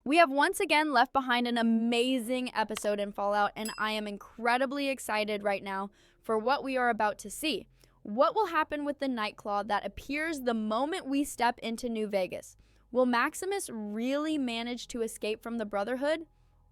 We have once again left behind an amazing episode in Fallout, and I am incredibly excited right now for what we are about to see. What will happen with the Nightclaw that appears the moment we step into New Vegas? Will Maximus really manage to escape from the Brotherhood?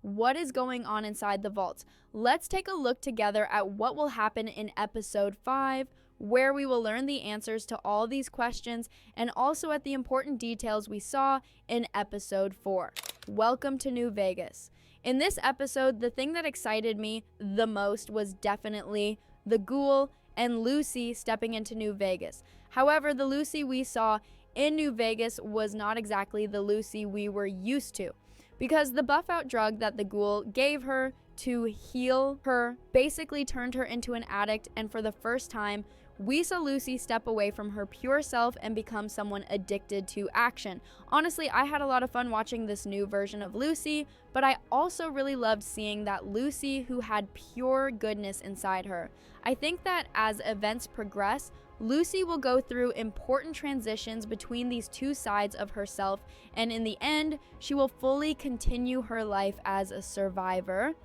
What is going on inside the vaults? Let's take a look together at what will happen in episode 5, where we will learn the answers to all these questions and also at the important details we saw in episode 4. Welcome to New Vegas. In this episode, the thing that excited me the most was definitely the Ghoul and Lucy stepping into New Vegas. However, the Lucy we saw in New Vegas was not exactly the Lucy we were used to, because the buff out drug that the Ghoul gave her to heal her basically turned her into an addict, and for the first time, we saw Lucy step away from her pure self and become someone addicted to action. Honestly, I had a lot of fun watching this new version of Lucy, but I also really loved seeing that Lucy who had pure goodness inside her. I think that as events progress, Lucy will go through important transitions between these two sides of herself, and in the end, she will fully continue her life as a survivor.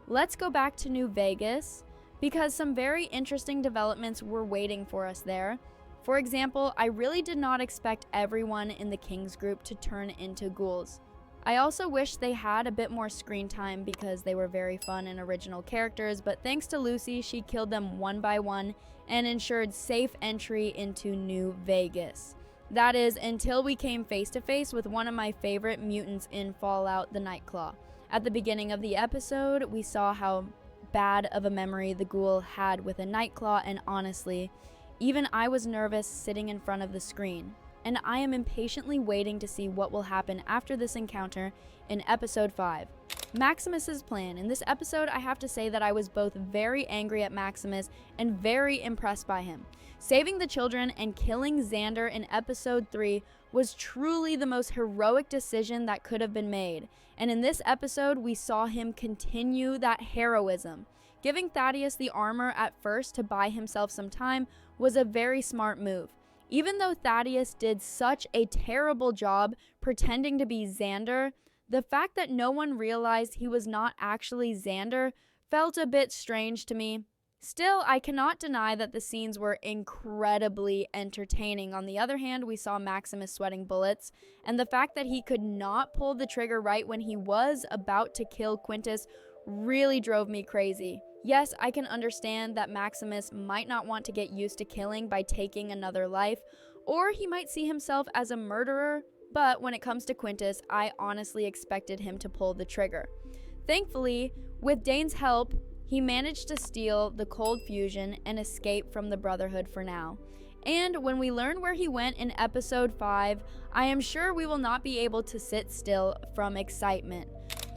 Let's go back to New Vegas, because some very interesting developments were waiting for us there. For example, I really did not expect everyone in the King's group to turn into ghouls. I also wish they had a bit more screen time because they were very fun and original characters, but thanks to Lucy, she killed them one by one and ensured safe entry into New Vegas. That is, until we came face to face with one of my favorite mutants in Fallout, the Nightclaw. At the beginning of the episode, we saw how bad of a memory the Ghoul had with a Nightclaw, and honestly, even I was nervous sitting in front of the screen. And I am impatiently waiting to see what will happen after this encounter in episode 5. Maximus's plan. In this episode, I have to say that I was both very angry at Maximus and very impressed by him. Saving the children and killing Xander in episode 3 was truly the most heroic decision that could have been made. And in this episode, we saw him continue that heroism. Giving Thaddeus the armor at first to buy himself some time was a very smart move. Even though Thaddeus did such a terrible job pretending to be Xander, the fact that no one realized he was not actually Xander felt a bit strange to me. Still, I cannot deny that the scenes were incredibly entertaining. On the other hand, we saw Maximus sweating bullets, and the fact that he could not pull the trigger right when he was about to kill Quintus really drove me crazy. Yes, I can understand that Maximus might not want to get used to killing by taking another life, or he might see himself as a murderer, but when it comes to Quintus, I honestly expected him to pull the trigger. Thankfully, with Dane's help, he managed to steal the cold fusion and escape from the Brotherhood for now. And when we learn where he went in episode 5, I am sure we will not be able to sit still from excitement.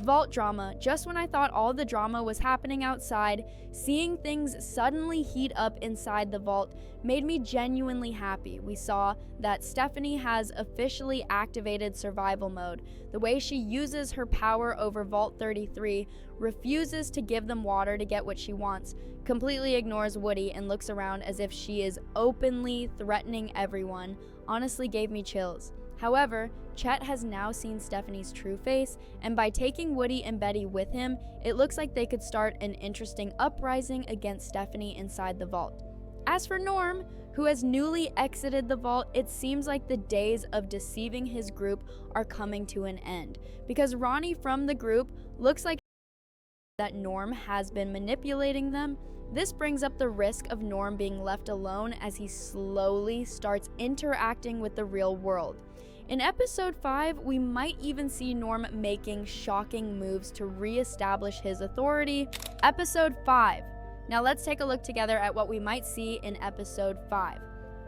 Vault drama. Just when I thought all the drama was happening outside, seeing things suddenly heat up inside the vault made me genuinely happy. We saw that Stephanie has officially activated survival mode. The way she uses her power over Vault 33, refuses to give them water to get what she wants, completely ignores Woody, and looks around as if she is openly threatening everyone, honestly gave me chills. However, Chet has now seen Stephanie's true face, and by taking Woody and Betty with him, it looks like they could start an interesting uprising against Stephanie inside the vault. As for Norm, who has newly exited the vault, it seems like the days of deceiving his group are coming to an end, because Ronnie from the group looks like that Norm has been manipulating them. This brings up the risk of Norm being left alone as he slowly starts interacting with the real world. In episode 5, we might even see Norm making shocking moves to re-establish his authority. Episode 5. Now let's take a look together at what we might see in episode 5.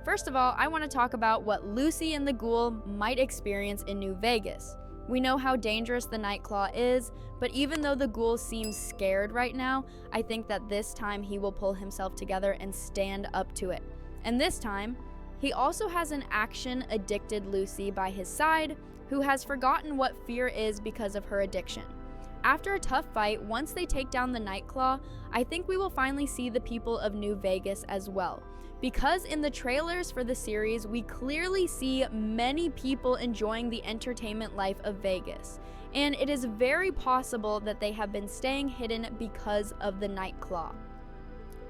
First of all, I want to talk about what Lucy and the Ghoul might experience in New Vegas. We know how dangerous the Nightclaw is, but even though the Ghoul seems scared right now, I think that this time he will pull himself together and stand up to it. And this time, he also has an action-addicted Lucy by his side, who has forgotten what fear is because of her addiction. After a tough fight, once they take down the Nightclaw, I think we will finally see the people of New Vegas as well. Because in the trailers for the series, we clearly see many people enjoying the entertainment life of Vegas. and it is very possible that they have been staying hidden because of the Nightclaw.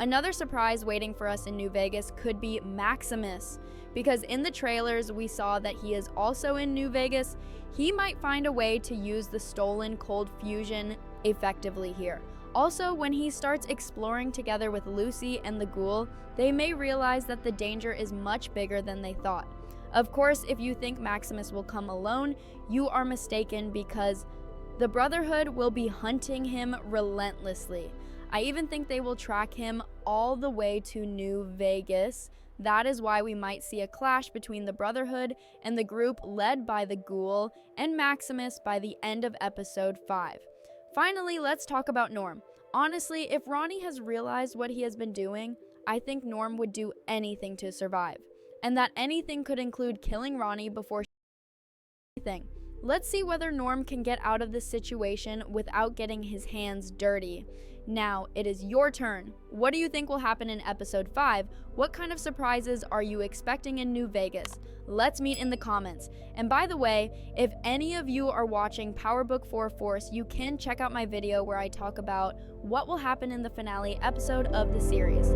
Another surprise waiting for us in New Vegas could be Maximus, because in the trailers we saw that he is also in New Vegas. He might find a way to use the stolen cold fusion effectively here. Also, when he starts exploring together with Lucy and the ghoul, they may realize that the danger is much bigger than they thought. Of course, if you think Maximus will come alone, you are mistaken, because the Brotherhood will be hunting him relentlessly. I even think they will track him all the way to New Vegas. That is why we might see a clash between the Brotherhood and the group led by the ghoul and Maximus by the end of episode 5. Finally, let's talk about Norm. Honestly, if Ronnie has realized what he has been doing, I think Norm would do anything to survive. And that anything could include killing Ronnie before anything. Let's see whether Norm can get out of this situation without getting his hands dirty. Now, it is your turn. What do you think will happen in episode 5? What kind of surprises are you expecting in New Vegas? Let's meet in the comments. And by the way, if any of you are watching Power Book 4 Force, you can check out my video where I talk about what will happen in the finale episode of the series.